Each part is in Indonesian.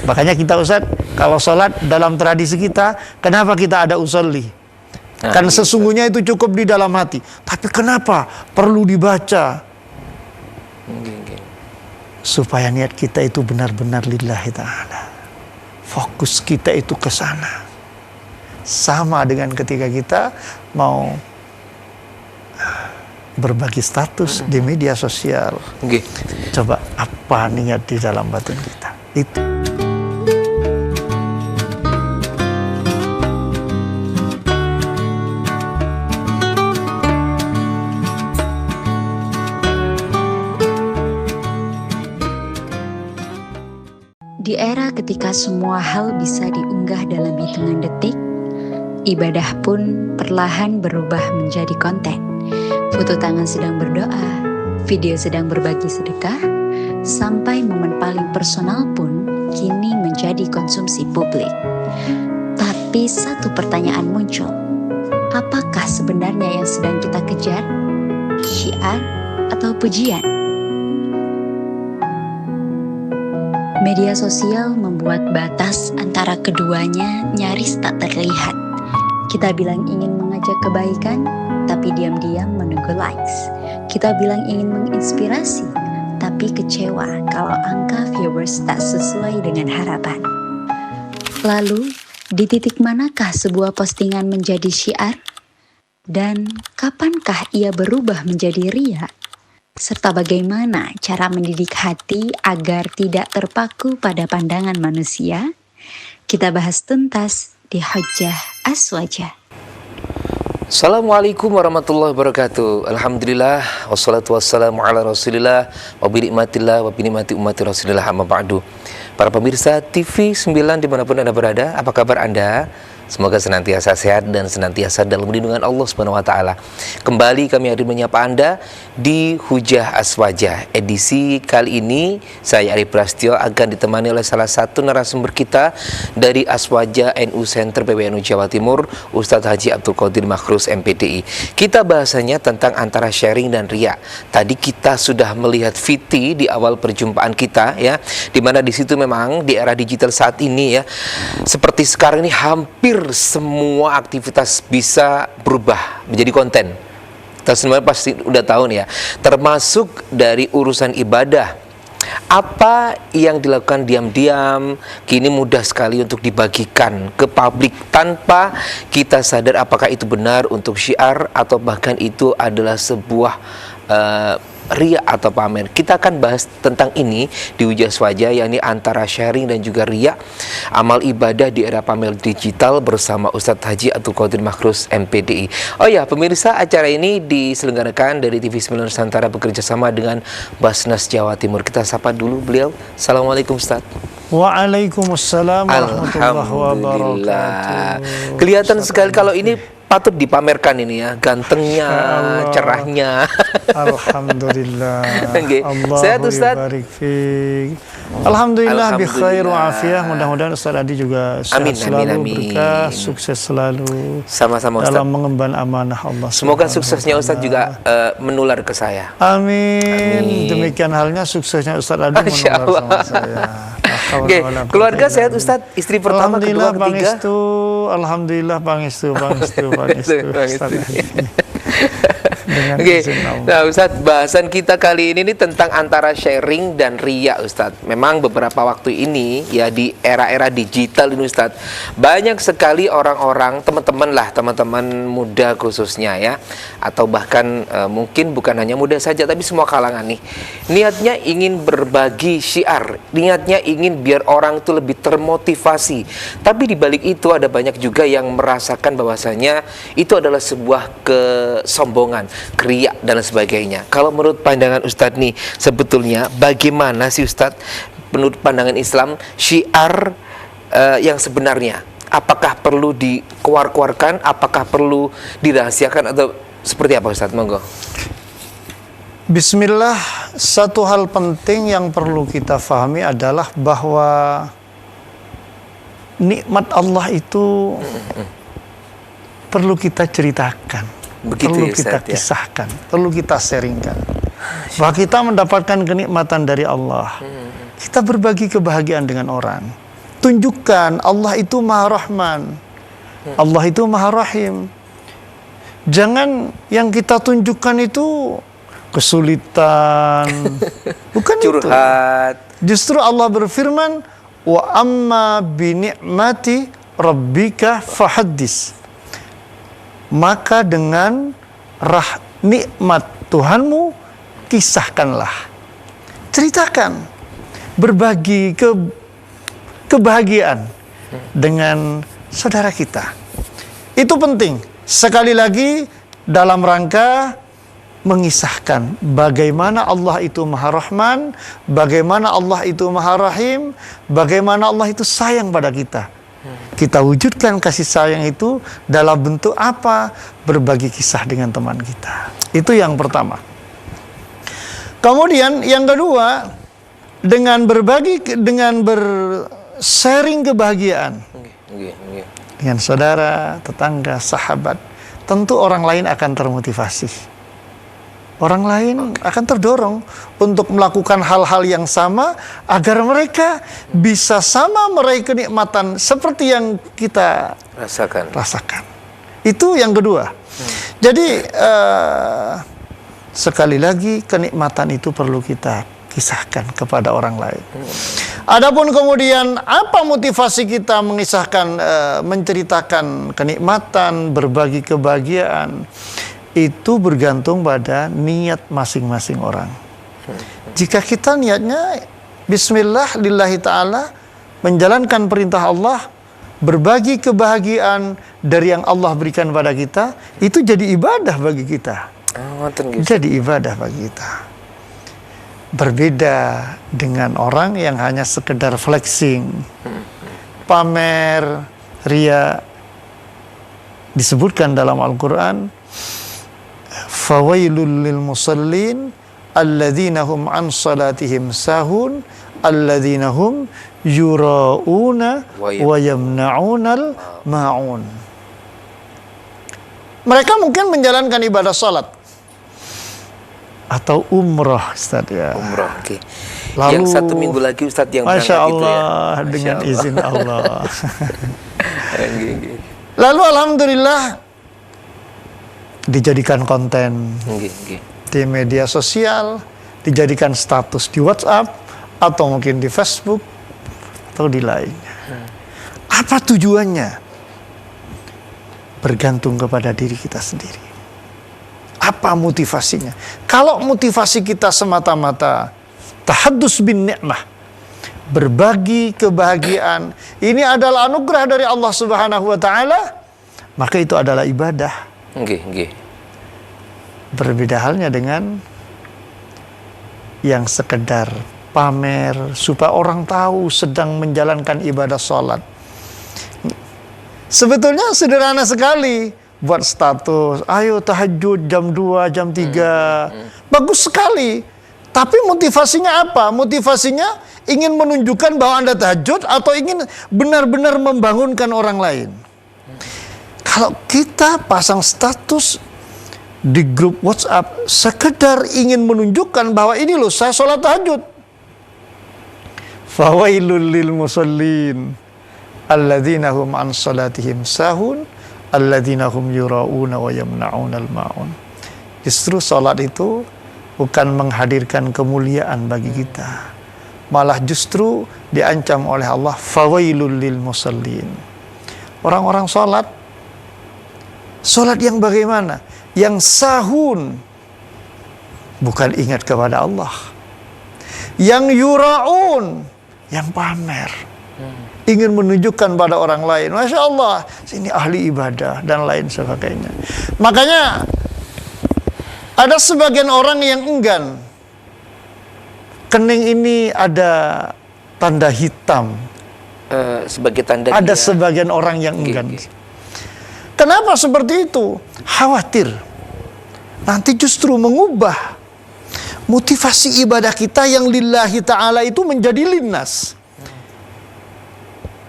Makanya kita Ustaz, kalau sholat dalam tradisi kita, kenapa kita ada usolli? Kan sesungguhnya itu cukup di dalam hati. Tapi kenapa perlu dibaca? Supaya niat kita itu benar-benar lillahi ta'ala. Fokus kita itu ke sana. Sama dengan ketika kita mau berbagi status di media sosial. Coba apa niat di dalam batin kita? Itu. Di era ketika semua hal bisa diunggah dalam hitungan detik, ibadah pun perlahan berubah menjadi konten. Foto tangan sedang berdoa, video sedang berbagi sedekah, sampai momen paling personal pun kini menjadi konsumsi publik. Tapi satu pertanyaan muncul, apakah sebenarnya yang sedang kita kejar? Syiar atau pujian? Media sosial membuat batas antara keduanya nyaris tak terlihat. Kita bilang ingin mengajak kebaikan, tapi diam-diam menunggu likes. Kita bilang ingin menginspirasi, tapi kecewa kalau angka viewers tak sesuai dengan harapan. Lalu, di titik manakah sebuah postingan menjadi syiar? Dan kapankah ia berubah menjadi riya? Serta bagaimana cara mendidik hati agar tidak terpaku pada pandangan manusia? Kita bahas tuntas di Hujjah Aswaja. Assalamualaikum warahmatullahi wabarakatuh. Alhamdulillah, wassalatu wassalamu ala rasulillah, wa binikmatillah, wa binikmati ummati rasulillah, amma ba'du. Para pemirsa TV 9 dimanapun Anda berada, apa kabar Anda? Semoga senantiasa sehat dan senantiasa dalam lindungan Allah Subhanahu wa taala. Kembali kami hadir menyapa Anda di Hujjah Aswaja. Edisi kali ini saya Arif Prasetyo akan ditemani oleh salah satu narasumber kita dari Aswaja NU Center PBNU Jawa Timur, Ustadz Haji Abdul Qadir Makhrus MPDI. Kita bahasanya tentang antara sharing dan riya. Tadi kita sudah melihat VT di awal perjumpaan kita ya, di mana di situ memang di era digital saat ini ya, seperti sekarang ini hampir semua aktivitas bisa berubah menjadi konten. Kita semua pasti udah tahu nih ya, termasuk dari urusan ibadah. Apa yang dilakukan diam-diam kini mudah sekali untuk dibagikan ke publik tanpa kita sadar apakah itu benar untuk syiar atau bahkan itu adalah sebuah riya atau pamer. Kita akan bahas tentang ini di Hujjah Aswaja, yakni antara sharing dan juga riya, amal ibadah di era pamer digital bersama Ustadz Haji Abdul Qadir Makhrus MPDI. Oh ya, pemirsa, acara ini diselenggarakan dari TV 9 Nusantara bekerja sama dengan Basnas Jawa Timur. Kita sapa dulu beliau. Assalamualaikum Ustadz. Waalaikumsalam warahmatullahi wabarakatuh. Kelihatan sekali kalau ini patut dipamerkan ini ya, gantengnya, cerahnya. Alhamdulillah. Sehat Ustaz? Alhamdulillah bi khair wa afiyah. Mudah-mudahan Ustaz Adi juga sehat selalu, berkah, sukses selalu. Sama-sama Ustaz. Dalam mengemban amanah Allah. Semoga suksesnya Ustaz juga menular ke saya. Amin. Demikian halnya suksesnya Ustaz Adi menular sama saya. Oke, keluarga sehat Ustaz, istri pertama, kedua, ketiga. Alhamdulillah pangestu. Oke, nah Ustadz, bahasan kita kali ini tentang antara sharing dan riya Ustadz. Memang beberapa waktu ini ya, di era-era digital ini Ustadz, banyak sekali orang-orang, teman-teman muda khususnya ya, atau bahkan mungkin bukan hanya muda saja tapi semua kalangan nih, niatnya ingin berbagi syiar, niatnya ingin biar orang itu lebih termotivasi. Tapi di balik itu ada banyak juga yang merasakan bahwasanya itu adalah sebuah kesombongan, kriya dan sebagainya. Kalau menurut pandangan Ustadz nih, sebetulnya bagaimana sih Ustadz menurut pandangan Islam syiar yang sebenarnya? Apakah perlu dikeluarkan, apakah perlu dirahasiakan, atau seperti apa Ustadz? Monggo. Bismillah, satu hal penting yang perlu kita fahami adalah bahwa nikmat Allah itu perlu kita ceritakan. Perlu kita kisahkan, perlu kita sharingkan. Bahwa kita mendapatkan kenikmatan dari Allah, kita berbagi kebahagiaan dengan orang. tunjukkan Allah itu Maha Rahman, Allah itu Maha Rahim. Jangan yang kita tunjukkan itu kesulitan, bukan Curhat. itu. Justru Allah berfirman, wa amma bi ni'mati rabbika fahaddis. Maka dengan nikmat Tuhanmu kisahkanlah, ceritakan, berbagi kebahagiaan dengan saudara kita. Itu penting. Sekali lagi dalam rangka mengisahkan bagaimana Allah itu Maha Rahman, bagaimana Allah itu Maha Rahim, bagaimana Allah itu sayang pada kita. Kita wujudkan kasih sayang itu dalam bentuk apa? Berbagi kisah dengan teman kita. Itu yang pertama. Kemudian yang kedua, dengan berbagi, dengan sharing kebahagiaan dengan saudara, tetangga, sahabat, tentu orang lain akan termotivasi. Orang lain akan terdorong untuk melakukan hal-hal yang sama agar mereka bisa sama meraih kenikmatan seperti yang kita rasakan. Itu yang kedua. Jadi sekali lagi kenikmatan itu perlu kita kisahkan kepada orang lain. Adapun kemudian apa motivasi kita mengisahkan, menceritakan kenikmatan, berbagi kebahagiaan, itu bergantung pada niat masing-masing orang. Jika kita niatnya bismillah lillahi ta'ala, menjalankan perintah Allah, berbagi kebahagiaan dari yang Allah berikan pada kita, itu jadi ibadah bagi kita. Jadi ibadah bagi kita. Berbeda dengan orang yang hanya sekedar flexing, pamer, ria. Disebutkan dalam Al-Quran, fawailul lil musallin alladzina hum an salatihim sahun alladzina hum yura'una wa yamna'unal ma'un. Mereka mungkin menjalankan ibadah salat atau umrah, Ustaz ya. Umrah, oke. Lalu, yang 1 minggu lagi Ustaz yang Masya berangkat Allah, itu ya. dengan izin Allah. Nggih. Lalu alhamdulillah dijadikan konten di media sosial, dijadikan status di WhatsApp atau mungkin di Facebook atau di lainnya. Apa tujuannya? Bergantung kepada diri kita sendiri. Apa motivasinya? Kalau motivasi kita semata-mata tahaddus bin ni'mah, berbagi kebahagiaan, ini adalah anugerah dari Allah Subhanahu wa taala, maka itu adalah ibadah. Berbeda halnya dengan yang sekedar pamer supaya orang tahu sedang menjalankan ibadah sholat. Sebetulnya sederhana sekali, buat status, ayo tahajud jam 2, jam 3. Bagus sekali. Tapi motivasinya apa? Motivasinya ingin menunjukkan bahwa Anda tahajud atau ingin benar-benar membangunkan orang lain. Kalau kita pasang status di grup WhatsApp sekedar ingin menunjukkan bahwa ini loh saya sholat tahajud. Fawailul lil musallin alladzina hum an salatihim sahun alladzina hum yura'una wa yamna'unal ma'un. Justru sholat itu bukan menghadirkan kemuliaan bagi kita, malah justru diancam oleh Allah, fawailul lil musallin. Orang-orang sholat yang bagaimana? Yang sahun, bukan ingat kepada Allah. Yang yura'un, yang pamer, ingin menunjukkan pada orang lain, Masya Allah, ini ahli ibadah dan lain sebagainya. Makanya ada sebagian orang yang enggan, kening ini ada tanda hitam, sebagai tanda ada sebagian orang yang enggan. Kenapa seperti itu? Khawatir nanti justru mengubah motivasi ibadah kita yang lillahi ta'ala itu menjadi linnas.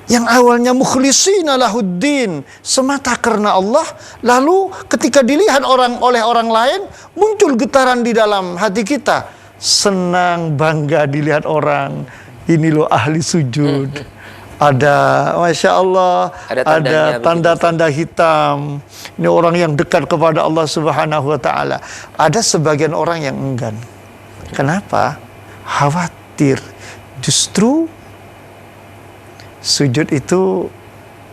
Yang awalnya mukhlishina lahuddin, semata karena Allah, lalu ketika dilihat oleh orang lain, muncul getaran di dalam hati kita. Senang, bangga dilihat orang, ini loh ahli sujud, ada, Masya Allah, Ada tandanya ada begitu, tanda-tanda hitam. Ini orang yang dekat kepada Allah Subhanahu wa Ta'ala. Ada sebagian orang yang enggan. Kenapa? Khawatir. Justru sujud itu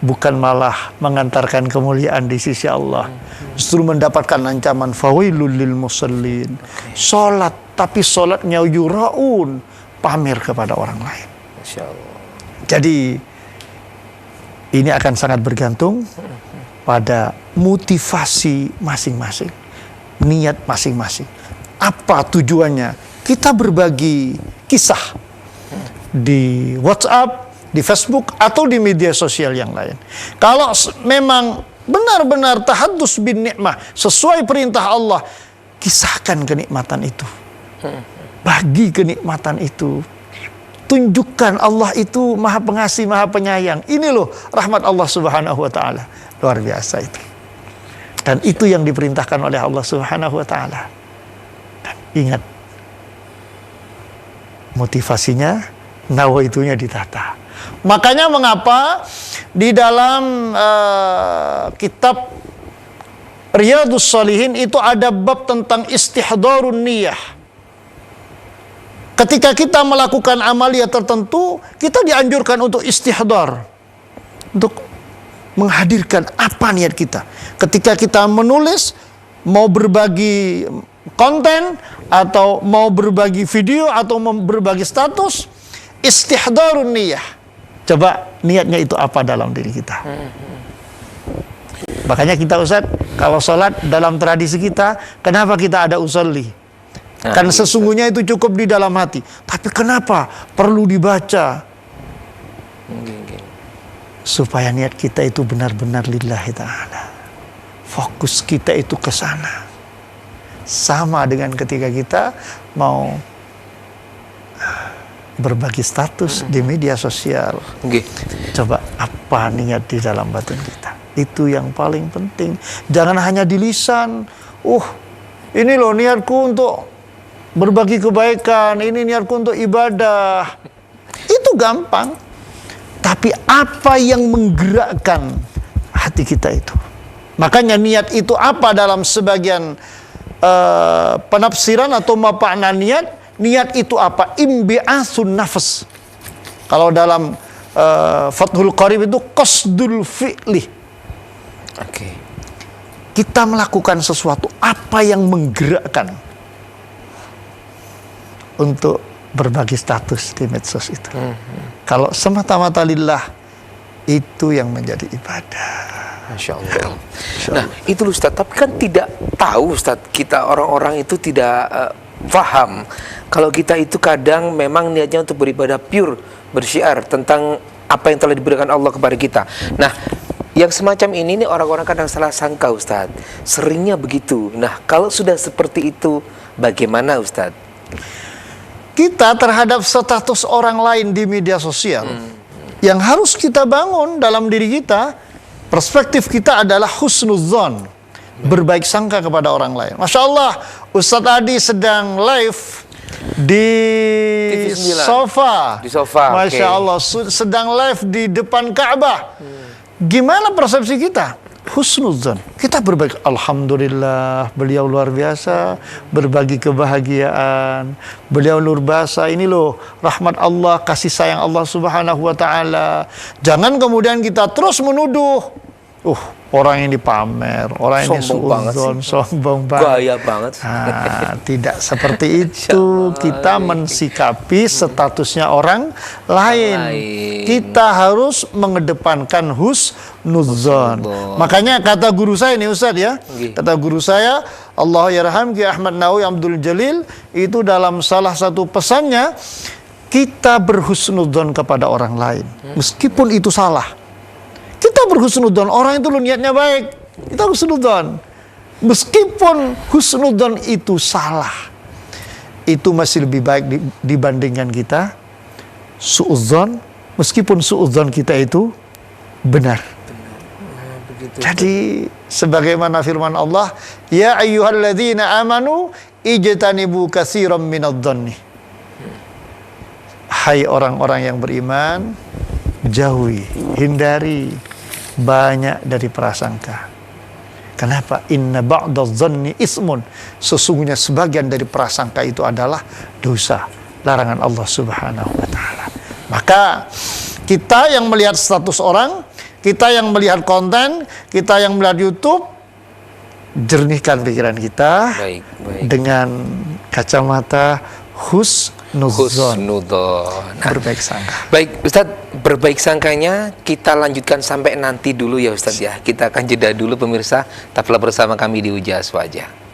bukan malah mengantarkan kemuliaan di sisi Allah, justru mendapatkan ancaman fawailul lil musallin. Salat, tapi salatnya yuraun, pamer kepada orang lain. Masya Allah. Jadi ini akan sangat bergantung pada motivasi masing-masing, niat masing-masing. Apa tujuannya? Kita berbagi kisah di WhatsApp, di Facebook, atau di media sosial yang lain. Kalau memang benar-benar tahaddus bin nikmah, sesuai perintah Allah, kisahkan kenikmatan itu. Bagi kenikmatan itu. Tunjukkan Allah itu Maha Pengasih, Maha Penyayang. Ini loh rahmat Allah Subhanahu wa Ta'ala. Luar biasa itu. Dan itu yang diperintahkan oleh Allah Subhanahu wa Ta'ala. Dan ingat, motivasinya, nawaitunya ditata. Makanya mengapa di dalam kitab Riyadhus Shalihin itu ada bab tentang istihdarun niyah. Ketika kita melakukan amalia tertentu, kita dianjurkan untuk istihdar, untuk menghadirkan apa niat kita. Ketika kita menulis, mau berbagi konten, atau mau berbagi video, atau mau berbagi status, istihdarun niyah. Coba niatnya itu apa dalam diri kita. Makanya kita Ustaz, kalau sholat dalam tradisi kita, kenapa kita ada usolli? Kan sesungguhnya itu cukup di dalam hati. Tapi kenapa perlu dibaca? Supaya niat kita itu benar-benar lillahi ta'ala. Fokus kita itu ke sana. Sama dengan ketika kita mau berbagi status di media sosial. Coba apa niat di dalam batin kita? Itu yang paling penting. Jangan hanya di lisan. Ini loh niatku untuk berbagi kebaikan, ini niatku untuk ibadah. Itu gampang. Tapi apa yang menggerakkan hati kita itu? Makanya niat itu apa dalam sebagian penafsiran atau makna niat? Niat itu apa? Imbi'asun nafs. Kalau dalam Fathul Qarib itu qasdul fi'li. Kita melakukan sesuatu, apa yang menggerakkan untuk berbagi status di medsos itu. Kalau semata-mata lillah, itu yang menjadi ibadah. Masya Allah. Nah, itu Ustaz, tapi kan tidak tahu Ustaz, kita orang-orang itu tidak paham kalau kita itu kadang memang niatnya untuk beribadah pure, bersyiar tentang apa yang telah diberikan Allah kepada kita. Nah, yang semacam ini nih orang-orang kadang salah sangka Ustaz. Seringnya begitu. Nah, kalau sudah seperti itu, bagaimana Ustaz? Kita terhadap status orang lain di media sosial, yang harus kita bangun dalam diri kita, perspektif kita adalah husnudzon, berbaik sangka kepada orang lain. Masya Allah, Ustadz Adi sedang live di sofa. Di sofa. Masya Allah, sedang live di depan Ka'bah. Gimana persepsi kita? Husnudzon. Kita berbagi, alhamdulillah, beliau luar biasa, berbagi kebahagiaan. Beliau luar biasa, ini loh rahmat Allah, kasih sayang Allah Subhanahu wa Ta'ala. Jangan kemudian kita terus menuduh, orang ini pamer, orang ini suudzon, sombong banget. Gaya banget. Tidak seperti itu. Kita mensikapi statusnya orang lain. Kita harus mengedepankan husnudzon. Makanya kata guru saya ini Ustaz ya, kata guru saya, Allah yarham Ki Ahmad Nawawi Abdul Jalil, itu dalam salah satu pesannya, kita berhusnudzon kepada orang lain, meskipun itu salah. Kita berhusnudzon, orang itu niatnya baik, kita husnudzon. Meskipun husnudzon itu salah, itu masih lebih baik dibandingkan kita suudzon, meskipun suudzon kita itu benar. Jadi sebagaimana firman Allah, ya ayyuhalladzina amanu ijtanibu katsiran minadh-dhanni. Hai orang-orang yang beriman, jauhi, hindari banyak dari prasangka. Kenapa? Inna ba'dadh-dhanni ismun. Sesungguhnya sebagian dari prasangka itu adalah dosa, larangan Allah Subhanahu wa taala. Maka kita yang melihat status orang, kita yang melihat konten, kita yang melihat YouTube, jernihkan pikiran kita Baik. dengan kacamata husnudzon, Husnudon. berbaik sangka. Baik, Ustadz, berbaik sangkanya kita lanjutkan sampai nanti dulu ya Ustadz ya. Kita akan jeda dulu pemirsa, tetaplah bersama kami di Ujas Wajah.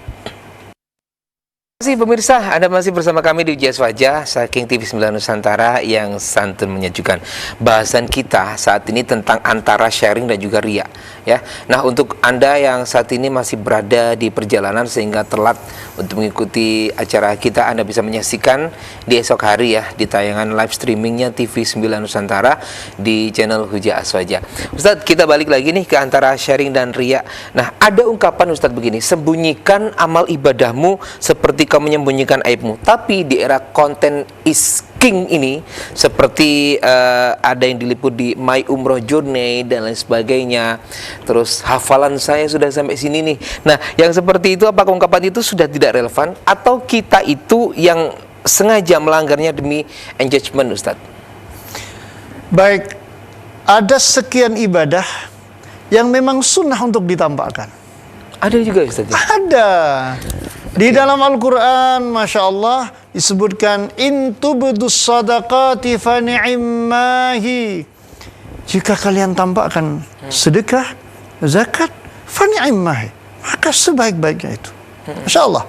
Terima kasih pemirsa, Anda masih bersama kami di Ujas Wajah, Saking TV 9 Nusantara yang santun menyejukkan. Bahasan kita saat ini tentang antara sharing dan juga riya, ya. Nah, untuk Anda yang saat ini masih berada di perjalanan sehingga telat untuk mengikuti acara kita, Anda bisa menyaksikan di esok hari ya, di tayangan live streamingnya TV 9 Nusantara di channel Ujas Wajah. Ustadz, kita balik lagi nih ke antara sharing dan riya. Nah, ada ungkapan Ustadz begini, sembunyikan amal ibadahmu seperti kau menyembunyikan aibmu. Tapi di era konten is king ini, seperti ada yang diliput di My Umroh Journey dan lain sebagainya, terus hafalan saya sudah sampai sini nih. Nah, yang seperti itu, apakah ungkapan itu sudah tidak relevan atau kita itu yang sengaja melanggarnya demi engagement, Ustadz? Baik, ada sekian ibadah yang memang sunnah untuk ditampakkan. Ada juga Ustadz? Ada. Di dalam Al-Quran, Masya Allah, disebutkan in tubdus sadaqati fa ni'immahi. Jika kalian tampakkan sedekah, zakat, fa ni'immahi, maka sebaik-baiknya itu. Masya Allah.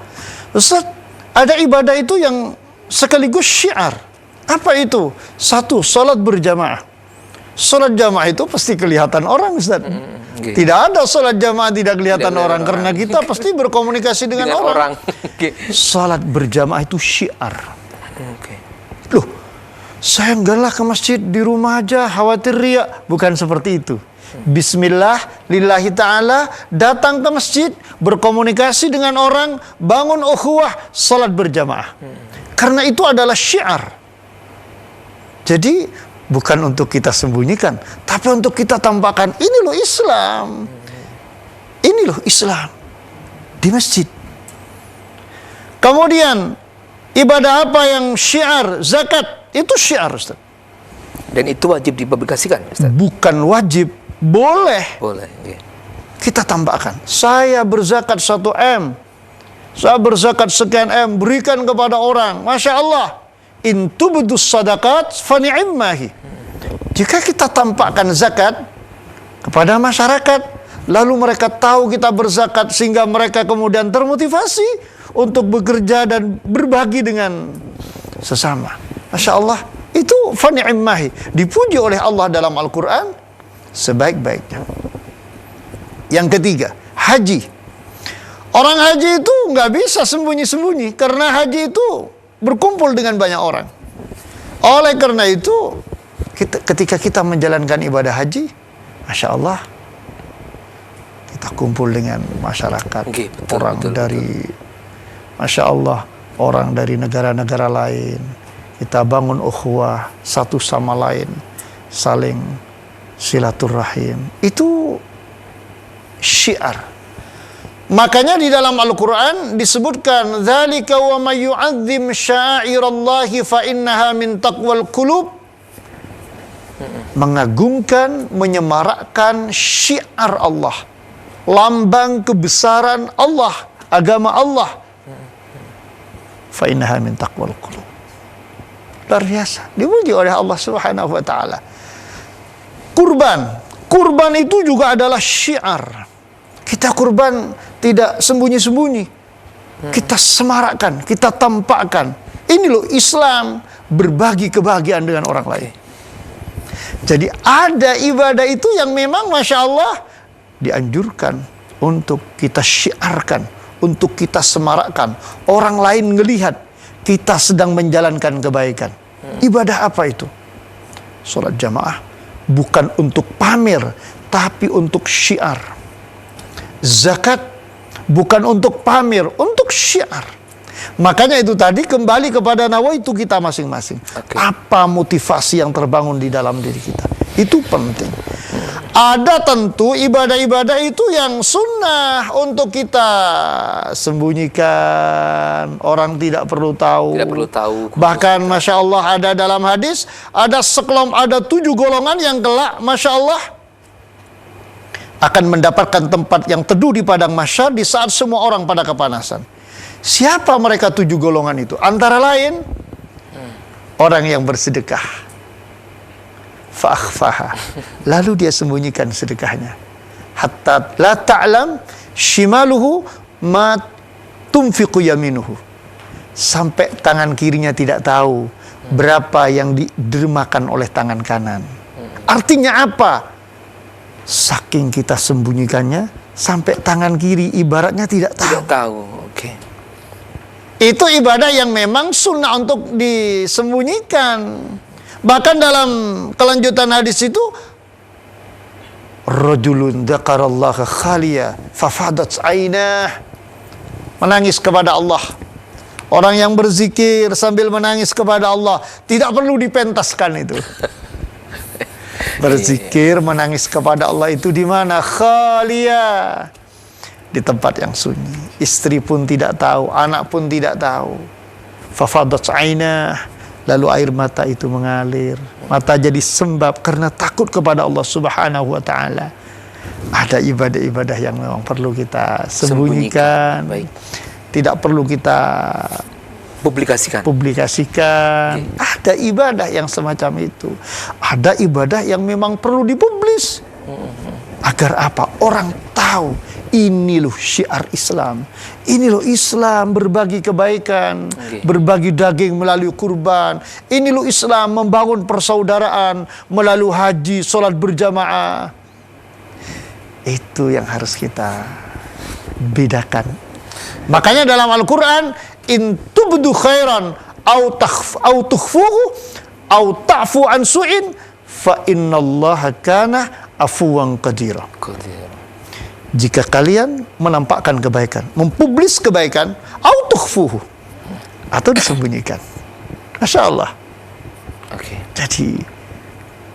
Ustaz, ada ibadah itu yang sekaligus syiar. Apa itu? Satu, salat berjamaah. Salat jamaah itu pasti kelihatan orang, Ustaz. Tidak ada salat jamaah tidak kelihatan orang, karena kita pasti berkomunikasi dengan orang. Salat berjamaah itu syiar. Loh, saya enggaklah ke masjid, di rumah aja, khawatir riya. Bukan seperti itu. Bismillah, lillahi ta'ala, datang ke masjid, berkomunikasi dengan orang, bangun ukhuwah, salat berjamaah. Karena itu adalah syiar. Jadi bukan untuk kita sembunyikan, tapi untuk kita tampakkan, ini loh Islam. Ini loh Islam di masjid. Kemudian ibadah apa yang syiar? Zakat, itu syiar, Ustaz. Dan itu wajib dipublikasikan, Ustaz? Bukan wajib, boleh. Boleh, okay. Kita tambahkan, saya berzakat 1 M, saya berzakat sekian M, berikan kepada orang. Masya Allah, in tubdus sadaqat fa ni'immahi. Jika kita tampakkan zakat kepada masyarakat, lalu mereka tahu kita berzakat, sehingga mereka kemudian termotivasi untuk bekerja dan berbagi dengan sesama. Masya Allah, itu fa ni'immahi, dipuji oleh Allah dalam Al-Quran sebaik-baiknya. Yang ketiga, haji. Orang haji itu nggak bisa sembunyi-sembunyi, karena haji itu berkumpul dengan banyak orang. Oleh karena itu, ketika kita menjalankan ibadah haji, Masya Allah, kita kumpul dengan masyarakat. Orang dari Masya Allah, orang dari negara-negara lain. Kita bangun ukhuwah satu sama lain, saling silaturahim. Itu syiar. Makanya di dalam Al-Quran disebutkan, dzalika wa may yu'azzim sya'airallahi fa innaha min taqwal qulub. Mengagungkan, menyemarakkan syiar Allah, lambang kebesaran Allah, agama Allah. Fa innaha min taqwal qulub. Luar biasa, dipuji oleh Allah Subhanahu wa taala. Kurban itu juga adalah syiar. Kita kurban tidak sembunyi-sembunyi. Kita semarakkan, kita tampakkan. Ini loh Islam, berbagi kebahagiaan dengan orang lain. Jadi ada ibadah itu yang memang Masya Allah dianjurkan untuk kita syiarkan, untuk kita semarakkan. Orang lain ngelihat kita sedang menjalankan kebaikan. Ibadah apa itu? Salat jamaah bukan untuk pamer, tapi untuk syiar. Zakat bukan untuk pamer, untuk syiar. Makanya itu tadi kembali kepada nawaitu kita masing-masing. Apa motivasi yang terbangun di dalam diri kita? Itu penting. Ada tentu ibadah-ibadah itu yang sunnah untuk kita sembunyikan, orang tidak perlu tahu. Tidak perlu tahu. Bahkan Masya Allah ada dalam hadis, ada 7 golongan yang kelak Masya Allah akan mendapatkan tempat yang teduh di padang mahsyar di saat semua orang pada kepanasan. Siapa mereka 7 golongan itu? Antara lain orang yang bersedekah. Fa'akhfaha, lalu dia sembunyikan sedekahnya, hatta la ta'lam shimaluhu ma tunfiqu yaminuhu, sampai tangan kirinya tidak tahu berapa yang didermakan oleh tangan kanan. Artinya apa? Saking kita sembunyikannya sampai tangan kiri ibaratnya tidak tahu. Tidak tahu. Oke. Itu ibadah yang memang sunnah untuk disembunyikan. Bahkan dalam kelanjutan hadis itu, rajulun dzakarallaha khaliya fafadat ainah, menangis kepada Allah. Orang yang berzikir sambil menangis kepada Allah, tidak perlu dipentaskan itu. Berzikir menangis kepada Allah itu di mana? Khaliya, di tempat yang sunyi. Istri pun tidak tahu, anak pun tidak tahu. Fafadat ainah, lalu air mata itu mengalir. Mata jadi sembab karena takut kepada Allah Subhanahu wa ta'ala. Ada ibadah-ibadah yang memang perlu kita sembunyikan. Baik. Tidak perlu kita Publikasikan. publikasikan. Ada ibadah yang semacam itu. Ada ibadah yang memang perlu dipublis. Agar apa? Orang tahu. Ini loh syiar Islam. Ini loh Islam berbagi kebaikan, berbagi daging melalui kurban. Ini loh Islam membangun persaudaraan melalui haji, sholat berjamaah. Itu yang harus kita bedakan. Makanya dalam Al-Quran, in tubdu khairan au tukhfuhu au ta'fu an su'in fa innallaha kana afuwan qadira. Jika kalian menampakkan kebaikan, mempublis kebaikan, autukhfuhu, atau disembunyikan. Masya Allah. Jadi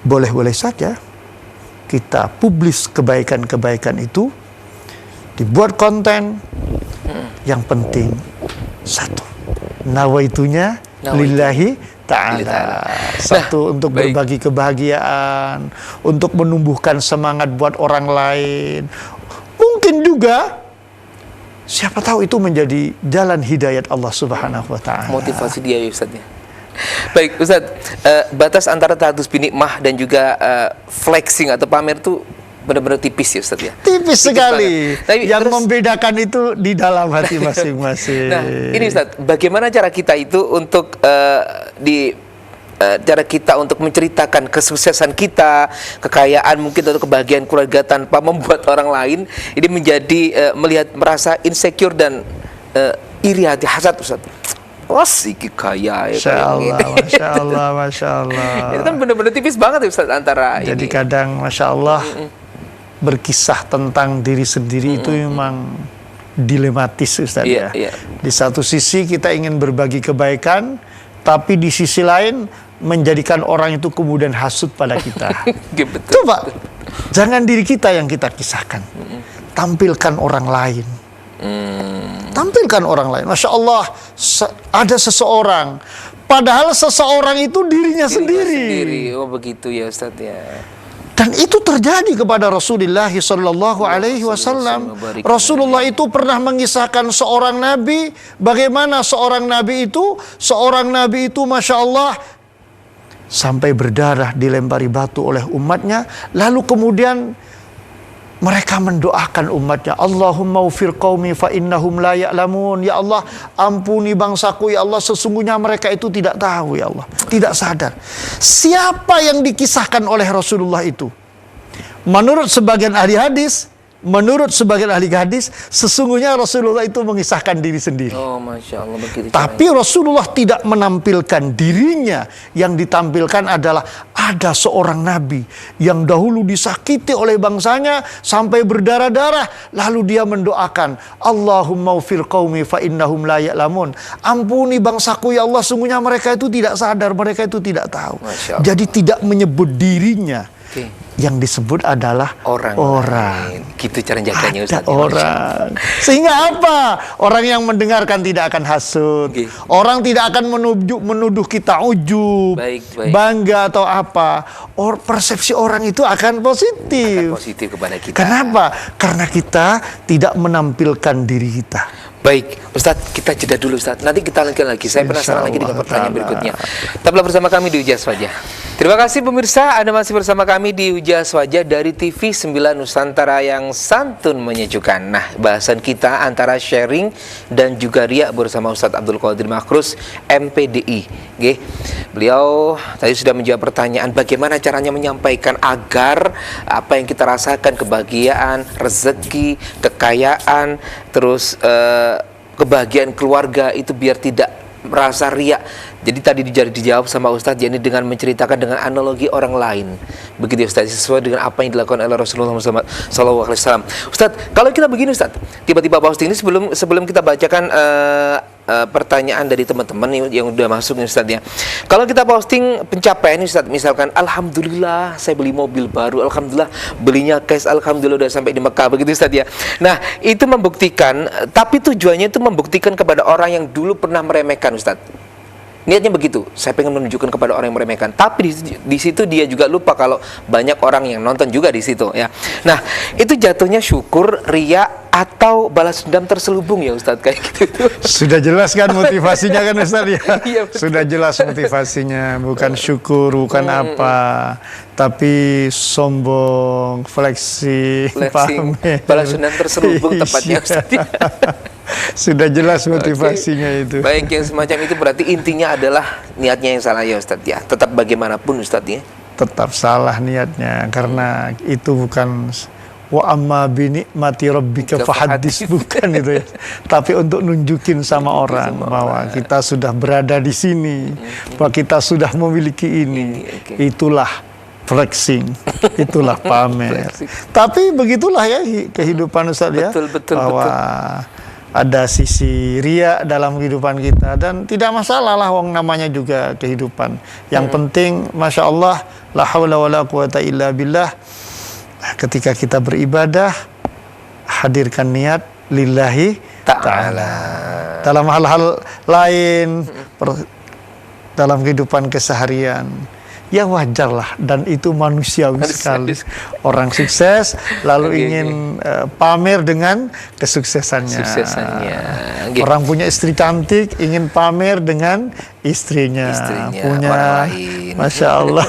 boleh-boleh saja kita publis kebaikan-kebaikan itu, dibuat konten. Yang penting satu, nawaitunya lillahi ta'ala. Satu, untuk berbagi kebahagiaan, untuk menumbuhkan semangat buat orang lain. Mungkin juga siapa tahu itu menjadi jalan hidayat Allah Subhanahu wa ta'ala. Motivasi dia ya Ustaz ya. Baik Ustaz, batas antara ta'addus binikmah dan juga flexing atau pamer itu benar-benar tipis ya Ustaz ya. Tipis sekali. Tapi yang membedakan itu di dalam hati masing-masing. Nah, ini Ustaz, bagaimana cara kita itu untuk cara kita untuk menceritakan kesuksesan kita, kekayaan mungkin atau kebahagiaan keluarga tanpa membuat orang lain ini menjadi merasa insecure dan iri hati, hasad Ustaz. Wah, siki kaya ya. Masya Allah, Masya Allah, Masya Allah. Itu kan benar-benar tipis banget ya Ustaz antara Jadi ini. kadang Masya Allah berkisah tentang diri sendiri itu memang dilematis Ustaz ya. Di satu sisi kita ingin berbagi kebaikan, tapi di sisi lain menjadikan orang itu kemudian hasut pada kita. Coba, jangan diri kita yang kita kisahkan. Tampilkan orang lain. Tampilkan orang lain. Masya Allah, ada seseorang. Padahal seseorang itu dirinya sendiri. Oh begitu ya Ustaz ya. Dan itu terjadi kepada Rasulullah Sallallahu Alaihi Wasallam. Rasulullah itu pernah mengisahkan seorang nabi, bagaimana seorang nabi itu Masya Allah sampai berdarah, dilempari batu oleh umatnya, lalu kemudian mereka mendoakan umatnya, Allahumma ufir qaumi fa innahum la ya'lamun. Ya Allah, ampuni bangsaku ya Allah, sesungguhnya mereka itu tidak tahu ya Allah, tidak sadar. Siapa yang dikisahkan oleh Rasulullah itu? Menurut sebagian ahli hadis, sesungguhnya Rasulullah itu mengisahkan diri sendiri. Oh, Masya Allah, begitu. Tapi Rasulullah tidak menampilkan dirinya. Yang ditampilkan adalah ada seorang nabi yang dahulu disakiti oleh bangsanya sampai berdarah-darah, lalu dia mendoakan, Allahumma ufir qaumi fa innahum la ya'lamun. Ampuni bangsaku ya Allah, sungguhnya mereka itu tidak sadar, mereka itu tidak tahu. Jadi tidak menyebut dirinya. Oke. Yang disebut adalah Orang. Gitu cara jaganya ada Ustaz. Ya, orang. Sehingga apa? Orang yang mendengarkan tidak akan hasut. Oke. Orang tidak akan menuduh kita ujub, Baik. bangga atau apa. Persepsi orang itu akan positif. Positif kepada kita. Kenapa? Karena kita tidak menampilkan diri kita. Baik, Ustadz, kita jeda dulu Ustadz. Nanti kita lanjutkan lagi. Saya penasaran lagi dengan pertanyaan Ta'ala. berikutnya. Tetaplah bersama kami di Ujas Wajah. Terima kasih pemirsa, Anda masih bersama kami di Ujas Wajah dari TV 9 Nusantara yang santun menyejukkan. Nah, bahasan kita antara sharing dan juga riya bersama Ustadz Abdul Qadir Makrus, MPDI. Oke. Beliau tadi sudah menjawab pertanyaan bagaimana caranya menyampaikan agar apa yang kita rasakan, kebahagiaan, rezeki, kekayaan, terus kebahagiaan keluarga itu biar tidak merasa riak. Jadi tadi dijawab sama Ustadz, yakni dengan menceritakan dengan analogi orang lain. Begitu ya Ustadz, sesuai dengan apa yang dilakukan oleh Rasulullah SAW. Ustadz, kalau kita begini Ustadz, tiba-tiba posting ini sebelum kita bacakan pertanyaan dari teman-teman yang udah masuk nih Ustadz ya. Kalau kita posting pencapaian Ustadz, misalkan alhamdulillah saya beli mobil baru, alhamdulillah belinya cash, alhamdulillah udah sampai di Mekah, begitu Ustadz ya. Nah, itu membuktikan, tapi tujuannya itu membuktikan kepada orang yang dulu pernah meremehkan Ustadz. Niatnya begitu, saya pengen menunjukkan kepada orang yang meremehkan. Tapi di situ dia juga lupa kalau banyak orang yang nonton juga di situ ya. Nah, itu jatuhnya syukur, riya atau balas dendam terselubung ya Ustadz kayak gitu. Sudah jelas kan motivasinya kan Ustadz ya? Iya, betul. Sudah jelas motivasinya, bukan syukur, bukan apa, tapi sombong, flexing, pamer. Balas dendam terselubung tepatnya Ustadz ya. Sudah jelas motivasinya itu. Baik, yang semacam itu berarti intinya adalah niatnya yang salah ya Ustadz ya. Tetap bagaimanapun Ustadz ya. Tetap salah niatnya, karena itu bukan wa amma bi ni'mati rabbika fahaddits, bukan itu ya. Tapi untuk nunjukin sama orang bahwa kita sudah berada di sini, bahwa kita sudah memiliki ini. Itulah flexing, itulah pamer. Tapi begitulah ya kehidupan Ustaz ya. Betul, bahwa ada sisi riya dalam kehidupan kita, dan tidak masalah lah, wong namanya juga kehidupan. Yang penting Masya Allah, la haula wa la quwata illa billah, ketika kita beribadah hadirkan niat lillahi ta'ala. Dalam hal-hal lain, dalam kehidupan keseharian, ya wajar lah, dan itu manusiawi sekali. Orang sukses lalu ingin pamer dengan kesuksesannya. Orang punya istri cantik ingin pamer dengan istrinya punya orang lain. Masya Allah.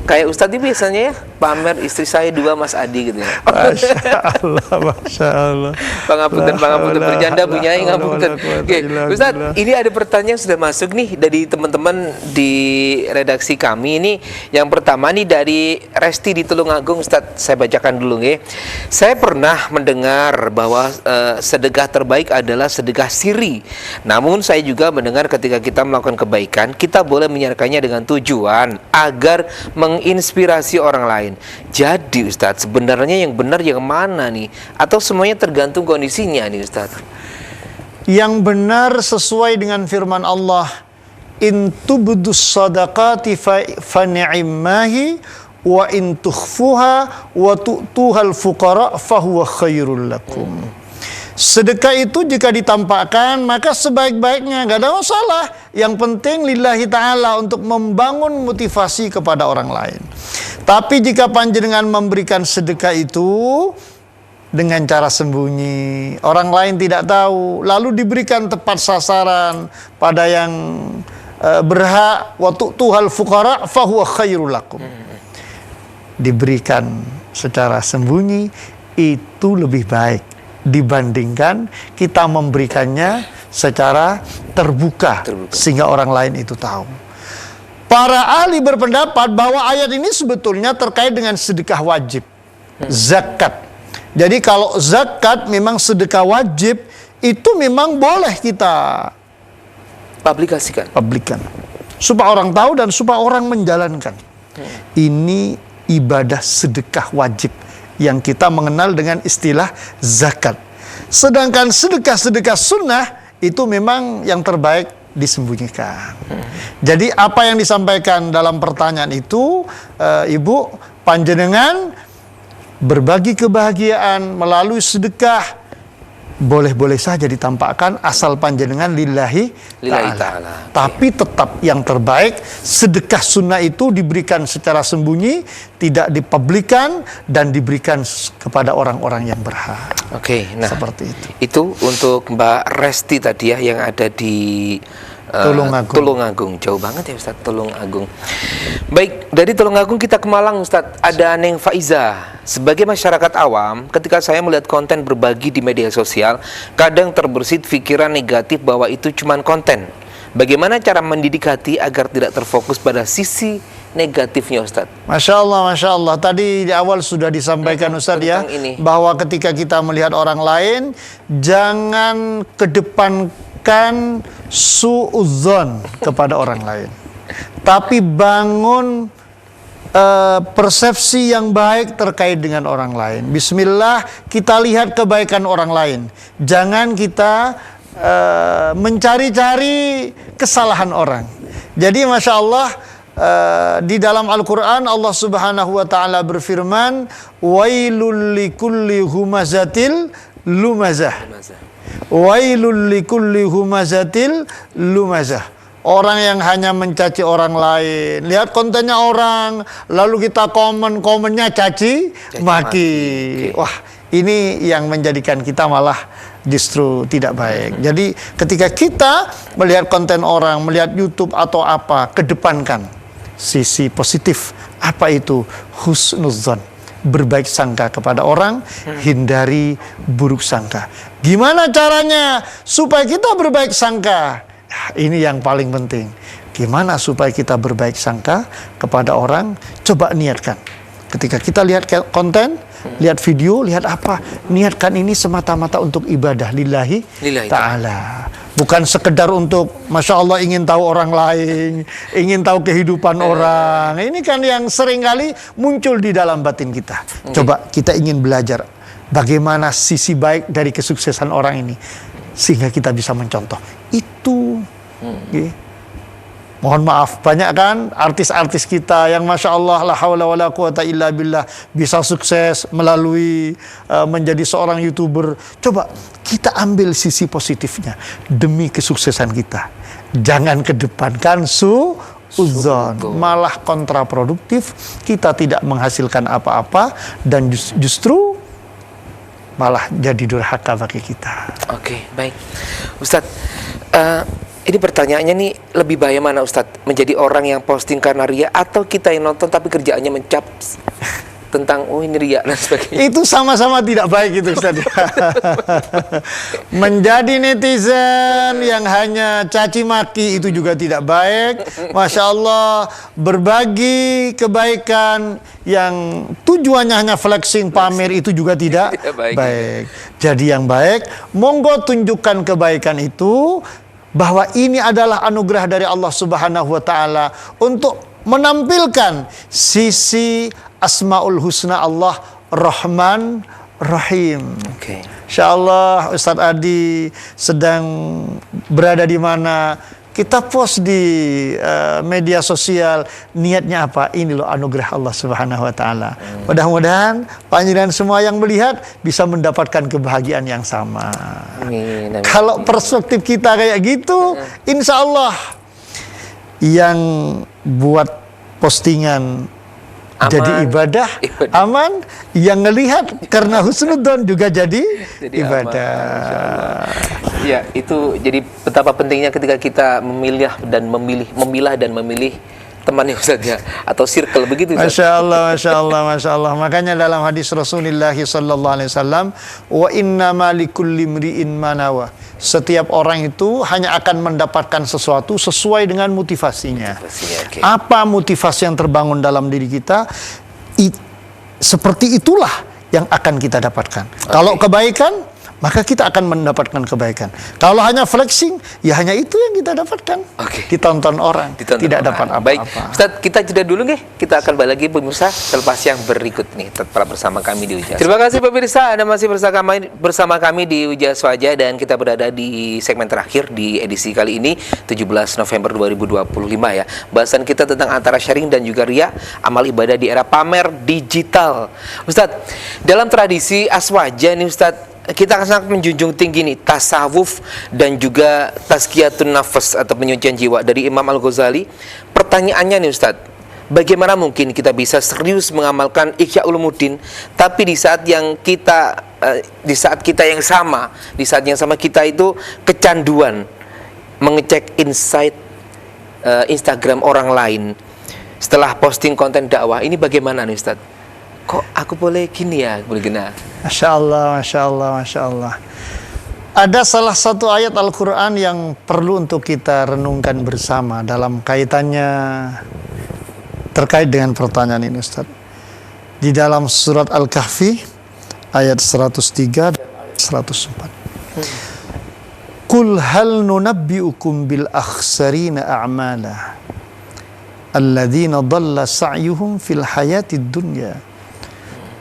Kayak Ustadz ini biasanya ya pamer istri saya 2 Mas Adi gitu ya. Masya Allah, Masya Allah. Pangapunten berjanda punya ngapunten. Oke, Ustadz, ini ada pertanyaan yang sudah masuk nih dari teman-teman di redaksi kami ini. Yang pertama nih dari Resti di Tulungagung, Ustadz, saya bacakan dulu ya. Saya pernah mendengar bahwa sedekah terbaik adalah sedekah siri. Namun saya juga mendengar ketika kita melakukan kebaikan, kita boleh menyerahkannya dengan tujuan agar menginspirasi orang lain. Jadi Ustadz, sebenarnya yang benar yang mana nih? Atau semuanya tergantung kondisinya nih Ustadz? Yang benar sesuai dengan firman Allah, in tubdus sadaqati fa ni'mahi wa in tukhfuha wa tu'tuhal fuqara fa huwa khairul lakum. Sedekah itu jika ditampakkan maka sebaik-baiknya, gak ada masalah. Yang penting lillahi ta'ala, untuk membangun motivasi kepada orang lain. Tapi jika panjenengan memberikan sedekah itu dengan cara sembunyi, orang lain tidak tahu, lalu diberikan tepat sasaran pada yang berhak, wa tu'tuhal fuqara fa huwa khairul lakum. Diberikan secara sembunyi itu lebih baik dibandingkan kita memberikannya secara terbuka sehingga orang lain itu tahu. Para ahli berpendapat bahwa ayat ini sebetulnya terkait dengan sedekah wajib, zakat. Jadi kalau zakat memang sedekah wajib, itu memang boleh kita publikasikan supaya orang tahu dan supaya orang menjalankan. Ini ibadah sedekah wajib yang kita mengenal dengan istilah zakat. Sedangkan sedekah-sedekah sunnah itu memang yang terbaik disembunyikan. Jadi apa yang disampaikan dalam pertanyaan itu, Ibu, panjenengan berbagi kebahagiaan melalui sedekah boleh-boleh saja ditampakkan asal panjenengan lillahi ta'ala. Tapi tetap yang terbaik sedekah sunnah itu diberikan secara sembunyi, tidak dipublikkan dan diberikan kepada orang-orang yang berhak. Oke, nah seperti itu. Itu untuk Mbak Resti tadi ya, yang ada di Tulungagung. Jauh banget ya Ustadz, Tulungagung. Baik, dari Tulungagung kita ke Malang Ustadz. Ada Neng Faiza. Sebagai masyarakat awam, ketika saya melihat konten berbagi di media sosial, kadang terbersit pikiran negatif bahwa itu cuma konten. Bagaimana cara mendidik hati agar tidak terfokus pada sisi negatifnya Ustadz? Masya Allah. Tadi di awal sudah disampaikan Ustadz ya, bahwa ketika kita melihat orang lain, jangan kedepankan suudzon kepada orang lain, tapi bangun persepsi yang baik terkait dengan orang lain. Bismillah, kita lihat kebaikan orang lain. Jangan kita mencari-cari kesalahan orang. Jadi Masya Allah, di dalam Al-Quran Allah Subhanahu wa Ta'ala berfirman, wailul likulli humazatil lumazah. Wailul likulli humazatil lumazah. Orang yang hanya mencaci orang lain, lihat kontennya orang, lalu kita komennya caci maki. Wah, ini yang menjadikan kita malah justru tidak baik. Jadi ketika kita melihat konten orang, melihat YouTube atau apa, kedepankan sisi positif. Apa itu? Husnudzon, berbaik sangka kepada orang, hindari buruk sangka. Gimana caranya supaya kita berbaik sangka? Ini yang paling penting. Gimana supaya kita berbaik sangka kepada orang? Coba niatkan. Ketika kita lihat konten, lihat video, lihat apa, niatkan ini semata-mata untuk ibadah lillahi ta'ala. Bukan sekedar untuk Masya Allah ingin tahu orang lain, ingin tahu kehidupan orang. Ini kan yang seringkali muncul di dalam batin kita. Coba kita ingin belajar bagaimana sisi baik dari kesuksesan orang ini, sehingga kita bisa mencontoh itu. Mohon maaf, banyak kan artis-artis kita yang Masya Allah, la haula wala quwata illa billah, bisa sukses melalui menjadi seorang YouTuber. Coba kita ambil sisi positifnya demi kesuksesan kita. Jangan kedepankan suudzon, malah kontraproduktif. Kita tidak menghasilkan apa-apa dan justru malah jadi durhaka bagi kita. Oke, baik Ustadz. Ini pertanyaannya nih, lebih bahaya mana Ustadz? Menjadi orang yang posting karena ria, atau kita yang nonton tapi kerjaannya mencap tentang ini ria dan sebagainya? Itu sama-sama tidak baik itu Ustadz. Menjadi netizen yang hanya caci maki itu juga tidak baik. Masya Allah, berbagi kebaikan yang tujuannya hanya flexing, pamer itu juga tidak baik. Jadi yang baik, monggo tunjukkan kebaikan itu, bahwa ini adalah anugerah dari Allah Subhanahu wa Ta'ala untuk menampilkan sisi Asmaul Husna Allah, Rahman Rahim. Insyaallah Ustadz Adi sedang berada di mana, kita post di media sosial, niatnya apa? Ini loh anugerah Allah Subhanahu wa Ta'ala. Mudah-mudahan panjenengan semua yang melihat bisa mendapatkan kebahagiaan yang sama. Amin. Kalau perspektif kita kayak gitu, insya Allah yang buat postingan aman, jadi ibadah, aman. Yang ngelihat karena husnudzon juga jadi ibadah. Ya, itu jadi betapa pentingnya ketika kita memilah dan memilih temannya Ustaz ya, atau circle begitu Ustaz. Masya Allah. Makanya dalam hadis Rasulullah sallallahu alaihi wasallam, wa innama likulli imri'in ma nawa. Setiap orang itu hanya akan mendapatkan sesuatu sesuai dengan motivasinya. Apa motivasi yang terbangun dalam diri kita, seperti itulah yang akan kita dapatkan. Kalau kebaikan, maka kita akan mendapatkan kebaikan. Kalau hanya flexing, ya hanya itu yang kita dapatkan. Ditonton orang, tidak dapat apa-apa. Baik, Ustaz, kita jeda dulu nih. Kita akan balik lagi pemirsa selepas yang berikut nih. Tetap bersama kami di Ujas. Terima kasih pemirsa, Anda masih bersama kami di Ujas Wajah, dan kita berada di segmen terakhir di edisi kali ini 17 November 2025 ya. Bahasan kita tentang antara sharing dan juga riya, amal ibadah di era pamer digital. Ustaz, dalam tradisi Aswaja nih Ustaz, kita sangat menjunjung tinggi nih tasawuf dan juga tazkiyatun nafas atau penyucian jiwa dari Imam Al-Ghazali. Pertanyaannya nih Ustadz, bagaimana mungkin kita bisa serius mengamalkan Ihya Ulumuddin, tapi di saat kita yang sama kita itu kecanduan mengecek insight Instagram orang lain setelah posting konten dakwah. Ini bagaimana nih Ustadz? Kok aku boleh gini ya, boleh gini? Masya Allah, Masya Allah, Masya Allah. Ada salah satu ayat Al-Quran yang perlu untuk kita renungkan bersama dalam kaitannya terkait dengan pertanyaan ini Ustaz. Di dalam surat Al-Kahfi ayat 103 dan ayat 104. Qul hal nunabbi'ukum bil akhsarina a'mala alladzina dhalla sa'yuhum fil hayatid dunya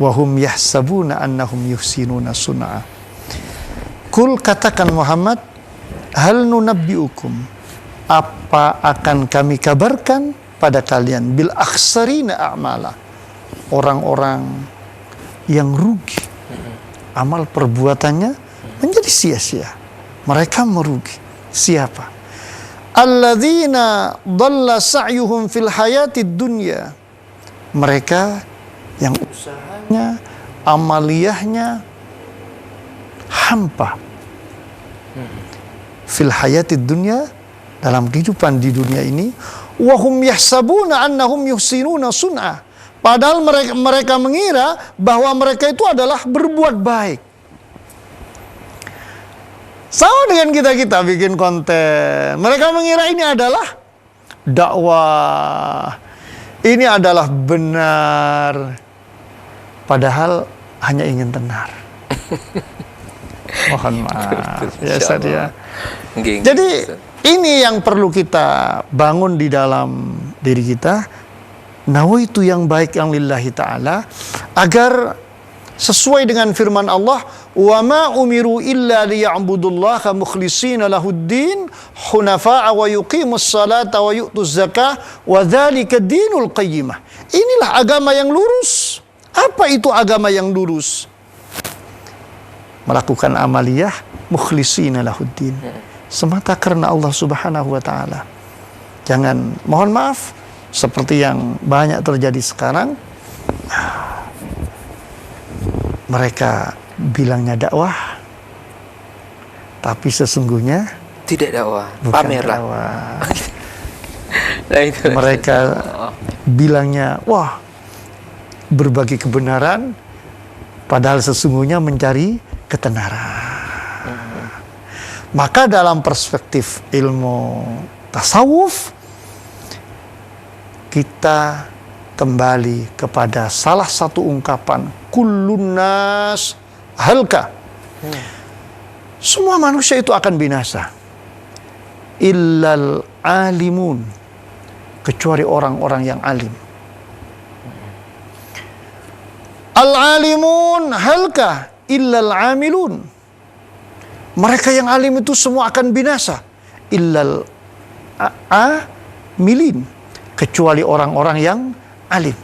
wahum yahsabuna annahum yuhsinuna sun'a. Kul, katakan Muhammad, hal nunabbiukum, apa akan kami kabarkan pada kalian, bil akhsarina a'mala, orang-orang yang rugi, amal perbuatannya menjadi sia-sia, mereka merugi. Siapa? Alladzina dhalla sa'yuhum fil hayatid dunya, mereka yang usahanya, amaliyahnya hampa fil hayatid dunya, dalam kehidupan di dunia ini, wahum yahsabuna annahum yuhsinuna sun'a, padahal mereka mengira bahwa mereka itu adalah berbuat baik. Sama dengan kita bikin konten, mereka mengira ini adalah dakwah, ini adalah benar, padahal hanya ingin tenar. Mohon maaf ya Ustaz ya. Jadi ini yang perlu kita bangun di dalam diri kita, nawaitu yang baik yang lillahi ta'ala, agar sesuai dengan firman Allah, wa ma umiru illa liya'budullaha mukhlishina lahuddin hunafa'a wa yuqimus salata wa yu'tuz zakah wa dzalika dinul qayyimah. Inilah agama yang lurus. Apa itu agama yang lurus? Melakukan amaliyah mukhlishina lahuddin, semata karena Allah Subhanahu wa taala. Jangan, mohon maaf, seperti yang banyak terjadi sekarang, mereka bilangnya dakwah, tapi sesungguhnya tidak dakwah, pamer lah. Mereka bilangnya, wah, berbagi kebenaran, padahal sesungguhnya mencari ketenaran. Maka dalam perspektif ilmu tasawuf, kita kembali kepada salah satu ungkapan, kullun nas halka. Semua manusia itu akan binasa, illal alimun, kecuali orang-orang yang alim. Al-alimun halka illal amilun, mereka yang alim itu semua akan binasa, illal amilin, kecuali orang-orang yang alim.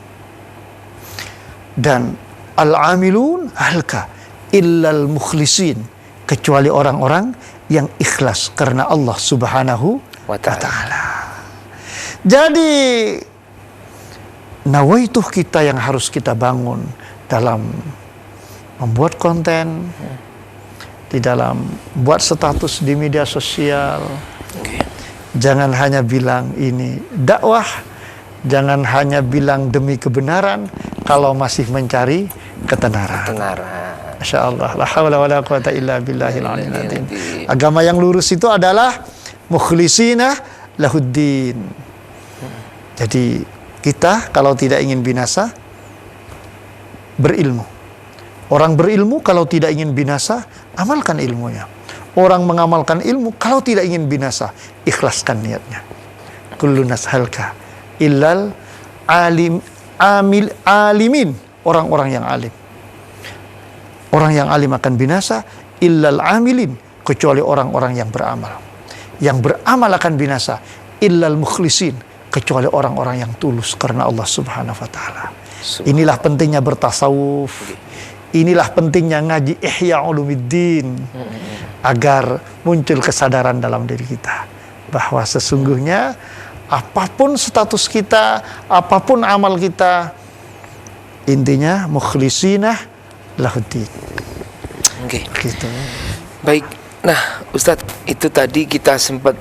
Dan al-amilun halka illal mukhlisin, kecuali orang-orang yang ikhlas karena Allah Subhanahu wa ta'ala. Jadi nawaituh kita yang harus kita bangun dalam membuat konten, di dalam buat status di media sosial. Jangan hanya bilang ini dakwah, jangan hanya bilang demi kebenaran kalau masih mencari ketenaran. Masya Allah, la hawla wa la quwata illa billahil aliyil azim. Agama yang lurus itu adalah mukhlishina lahuddin. Jadi kita kalau tidak ingin binasa, berilmu, Orang berilmu kalau tidak ingin binasa, amalkan ilmunya. Orang mengamalkan ilmu kalau tidak ingin binasa, ikhlaskan niatnya. Kullu nas halka illal alimin, orang-orang yang alim. Orang yang alim akan binasa, illal amilin, kecuali orang-orang yang beramal. Yang beramal akan binasa, illal mukhlisin, kecuali orang-orang yang tulus karena Allah Subhanahu wa taala. Inilah pentingnya bertasawuf. Inilah pentingnya ngaji Ihya Ulumuddin, agar muncul kesadaran dalam diri kita bahwa sesungguhnya apapun status kita, apapun amal kita, intinya mukhlisinah lahuddin. Oke. Gitu. Baik. Nah, Ustadz, itu tadi kita sempat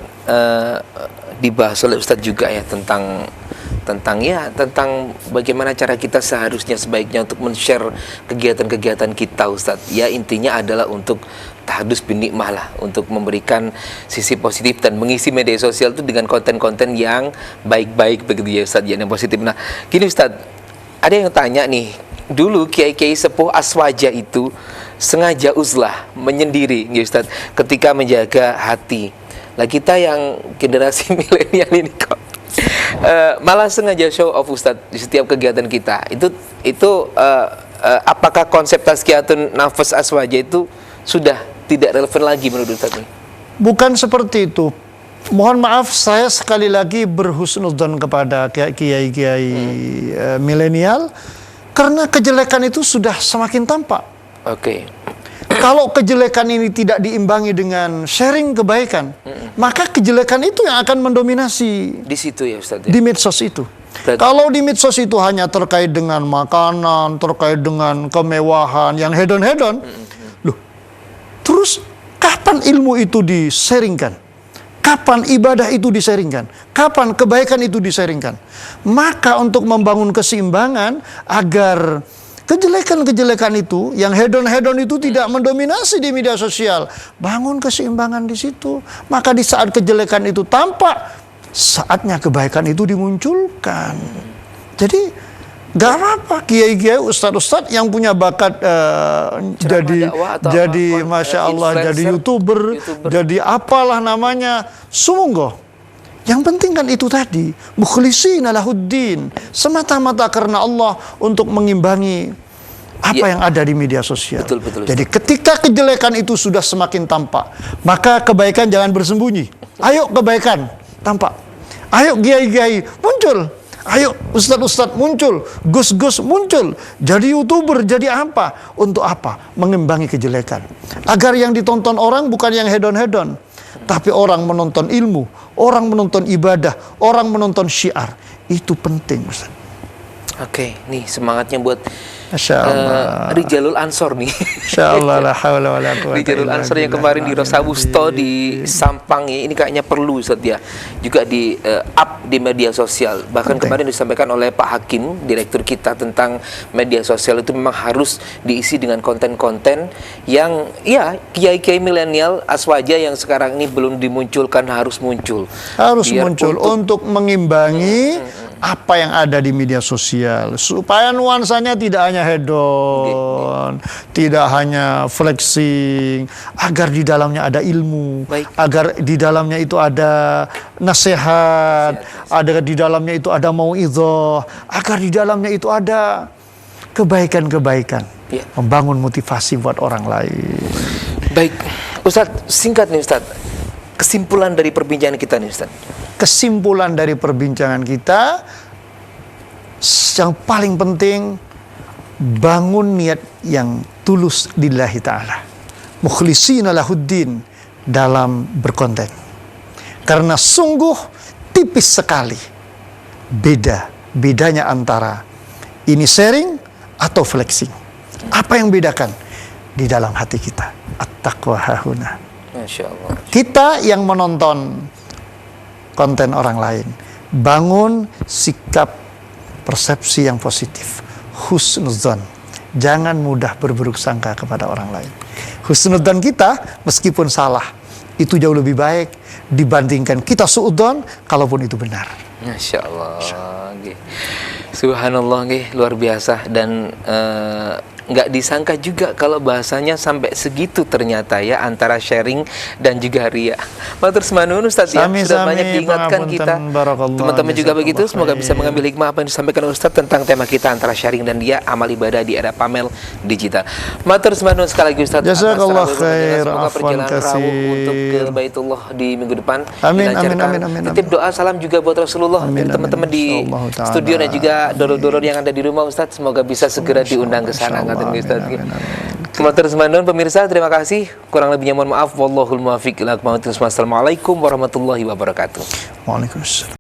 dibahas oleh Ustadz juga ya tentang bagaimana cara kita seharusnya sebaiknya untuk men-share kegiatan-kegiatan kita, Ustadz. Ya, intinya adalah untuk tahadus bin nikmah lah, untuk memberikan sisi positif dan mengisi media sosial itu dengan konten-konten yang baik-baik begitu ya, Ustadz, yang positif. Nah, gini Ustadz, ada yang tanya nih, dulu kiai-kiai sepuh Aswaja itu sengaja uzlah, menyendiri ya Ustadz, ketika menjaga hati. Lah kita yang generasi milenial ini kok malah sengaja show off, Ustadz, di setiap kegiatan kita. Apakah konsep tazkiyatun nafas Aswaja itu sudah tidak relevan lagi menurut Ustadz? Bukan seperti itu. Mohon maaf, saya sekali lagi berhusnudzon kepada kiai-kiai milenial, karena kejelekan itu sudah semakin tampak. Oke. Kalau kejelekan ini tidak diimbangi dengan sharing kebaikan, maka kejelekan itu yang akan mendominasi Di situ ya Ustadz. di medsos itu. Kalau di medsos itu hanya terkait dengan makanan, terkait dengan kemewahan, yang hedon-hedon, loh, terus kapan ilmu itu disaringkan? Kapan ibadah itu disaringkan? Kapan kebaikan itu disaringkan? Maka untuk membangun keseimbangan agar kejelekan-kejelekan itu, yang hedon-hedon itu tidak mendominasi di media sosial, bangun keseimbangan di situ. Maka di saat kejelekan itu tampak, saatnya kebaikan itu dimunculkan. Jadi gak apa-apa kiai-kiai, ustadz-ustadz yang punya bakat jadi masya Allah, jadi YouTuber, jadi apalah namanya, sumunggo. Yang penting kan itu tadi, mukhlishina lahuddin, semata-mata karena Allah, untuk mengimbangi apa yang ada di media sosial. Betul, jadi ketika kejelekan itu sudah semakin tampak, maka kebaikan jangan bersembunyi. Ayo kebaikan tampak. Ayo kiai-kiai muncul. Ayo ustadz-ustadz muncul, gus-gus muncul, jadi YouTuber, jadi apa? Untuk apa? Mengimbangi kejelekan. Agar yang ditonton orang bukan yang hedon-hedon, tapi orang menonton ilmu, orang menonton ibadah, orang menonton syiar. Itu penting, Ustaz. Oke, nih semangatnya buat Masya Allah. Rijalul Ansor nih. Masya Allah, la hawla wa la quwwata Rijalul illa Ansor yang billah. kemarin di Rosabusto di Sampang ini kayaknya perlu, Ustaz ya. Juga di up di media sosial. Bahkan Penting. kemarin disampaikan oleh Pak Hakim, direktur kita, tentang media sosial itu memang harus diisi dengan konten-konten yang ya kiai-kiai milenial Aswaja yang sekarang ini belum dimunculkan, harus muncul. Harus Biar muncul untuk mengimbangi apa yang ada di media sosial, supaya nuansanya tidak hanya hedon, tidak hanya flexing, agar di dalamnya ada ilmu, agar di dalamnya itu ada nasihat, agar di dalamnya itu ada mauidhah, agar di dalamnya itu ada kebaikan-kebaikan, membangun motivasi buat orang lain. Baik, Ustadz, singkat nih Ustadz, kesimpulan dari perbincangan kita nih Ustadz. Kesimpulan dari perbincangan kita, yang paling penting, bangun niat yang tulus lillahi ta'ala, mukhlishina lahuddin dalam berkonten. Karena sungguh tipis sekali bedanya antara ini sharing atau flexing. Apa yang bedakan? Di dalam hati kita, at-taqwa hahuna. Masya Allah. Kita yang menonton konten orang lain, bangun sikap persepsi yang positif, husnudzon. Jangan mudah berburuk sangka kepada orang lain. Husnudzon kita meskipun salah, itu jauh lebih baik dibandingkan kita suudzon kalaupun itu benar. Masya Allah. Subhanallah, luar biasa. Dan nggak disangka juga kalau bahasanya sampai segitu ternyata ya, antara sharing dan juga ria. Matur semanun Ustaz ya, sudah banyak diingatkan kita. Teman-teman juga begitu, semoga bisa mengambil hikmah apa yang disampaikan Ustaz tentang tema kita antara sharing dan ria, amal ibadah di era pamer digital. Matur semanun sekali lagi Ustaz. Jazakallah khair. Semoga perjalanan rawuh untuk ke Baitullah di minggu depan Amin, dilancarkan. amin. Titip doa salam juga buat Rasulullah dari teman-teman di studio dan juga dulur-dulur yang ada di rumah Ustaz, semoga bisa segera diundang ke sana. Ustaz. Matur semanun pemirsa, terima kasih. Kurang lebihnya mohon maaf. Wallahul muwaffiq ila aqwamit thoriq. Wassalamualaikum warahmatullahi wabarakatuh. Waalaikumsalam.